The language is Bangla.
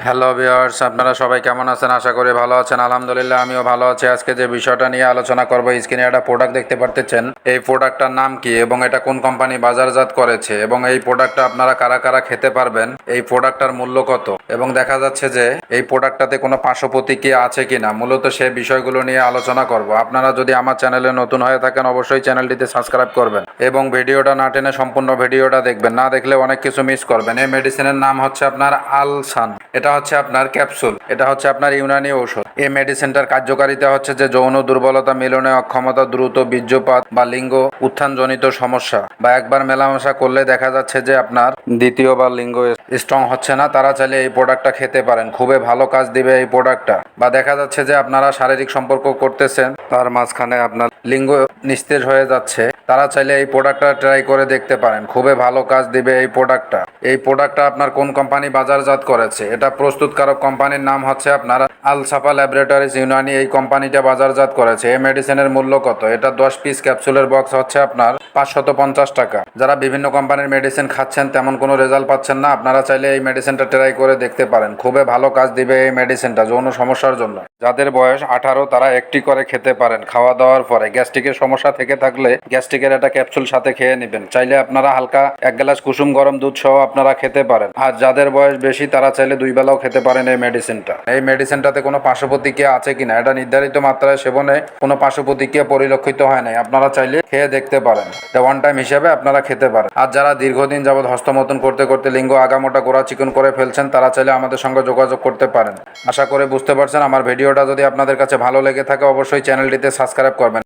হ্যালো ভিউয়ার্স, আপনারা সবাই কেমন আছেন? আশা করি ভালো আছেন। আলহামদুলিল্লাহ আমিও ভালো আছি। আজকে যে বিষয়টা নিয়ে আলোচনা করব, স্ক্রিনে একটা প্রোডাক্ট দেখতে পারতেছেন। এই প্রোডাক্টটার নাম কি এবং এটা কোন কোম্পানি বাজারজাত করেছে এবং এই প্রোডাক্টটা আপনারা কারা কারা খেতে পারবেন, এই প্রোডাক্টটার মূল্য কত এবং দেখা যাচ্ছে যে এই প্রোডাক্টটাতে কোনো পার্শ্ব প্রতিক্রিয়া আছে কিনা, মূলত সে বিষয়গুলো নিয়ে আলোচনা করব। আপনারা যদি আমার চ্যানেলে নতুন হয়ে থাকেন অবশ্যই চ্যানেলটিতে সাবস্ক্রাইব করবেন এবং ভিডিওটা না টেনে সম্পূর্ণ ভিডিওটা দেখবেন, না দেখলে অনেক কিছু মিস করবেন। এই মেডিসিনের নাম হচ্ছে আপনার আলসান। এটা হচ্ছে আপনার ক্যাপসুল, এটা হচ্ছে আপনার ইউনানি ঔষধ। এই মেডিসিনটার কার্যকারিতা হচ্ছে যে যৌন দুর্বলতা, মিলনে অক্ষমতা, দ্রুত বীর্যপাত বা লিঙ্গ উত্থানজনিত সমস্যা বা একবার মেলামেশা করলে দেখা যাচ্ছে যে আপনার দ্বিতীয়বার লিঙ্গ স্ট্রং হচ্ছে না, তারা চাইলে এই প্রোডাক্টটা খেতে পারেন। খুবই ভালো কাজ দিবে এই প্রোডাক্টটা। বা দেখা যাচ্ছে যে আপনারা শারীরিক সম্পর্ক করতেছেন, তার মাঝখানে আপনার লিঙ্গ নিস্তেজ হয়ে যাচ্ছে, তারা চাইলে এই প্রোডাক্টটা ট্রাই করে দেখতে পারেন। খুবই ভালো কাজ দিবে এই প্রোডাক্টটা। এই প্রোডাক্টটা আপনার কোন কোম্পানি বাজারজাত করেছে, এটা প্রস্তুতকারক কোম্পানির নাম হচ্ছে আপনার আলসাফা ল্যাবরেটরিজ ইউনানি। এই কোম্পানিটা বাজারজাত করেছে। এই মেডিসিনের মূল্য কত? এটা 10 পিস ক্যাপসুলের বক্স হচ্ছে আপনার 550 টাকা। যারা বিভিন্ন কোম্পানির মেডিসিন খাচ্ছেন তেমন কোনো রেজাল্ট পাচ্ছেন না, আপনারা চাইলে এই মেডিসিনটা ট্রাই করে দেখতে পারেন। খুবই ভালো কাজ দিবে এই মেডিসিনটা যৌন সমস্যার জন্য। যাদের বয়স 18 তারা একটি করে খেতে পারেন খাওয়া দাওয়ার পরে। গ্যাস্ট্রিকের সমস্যা থেকে থাকলে গ্যাস্ট্রিকের একটা ক্যাপসুল সাথে খেয়ে নেবেন। চাইলে আপনারা হালকা 1 গ্লাস কুসুম গরম দুধ সহ আপনারা খেতে পারেন। আর যাদের বয়স বেশি তারা চাইলে 2 বেলাও খেতে পারেন এই মেডিসিনটা। এই মেডিসিনটাতে কোনো পার্শ্ব প্রতিক্রিয়া আছে কিনা, এটা নির্ধারিত মাত্রায় সেবনে কোনো পার্শ্ব প্রতিক্রিয়া পরিলক্ষিত হয় নাই। আপনারা চাইলে খেয়ে দেখতে পারেন। এটা ওয়ান টাইম হিসেবে আপনারা খেতে পারেন। আর যারা দীর্ঘদিন যাবৎ হস্তমৈথুন করতে করতে লিঙ্গ আগামোটা গোড়া চিকন করে ফেলছেন, তারা চাইলে আমাদের সঙ্গে যোগাযোগ করতে পারেন। আশা করে বুঝতে পারছেন। আমার ভিডিওটা যদি আপনাদের কাছে ভালো লেগে থাকে অবশ্যই চ্যানেলটিতে সাবস্ক্রাইব করবেন।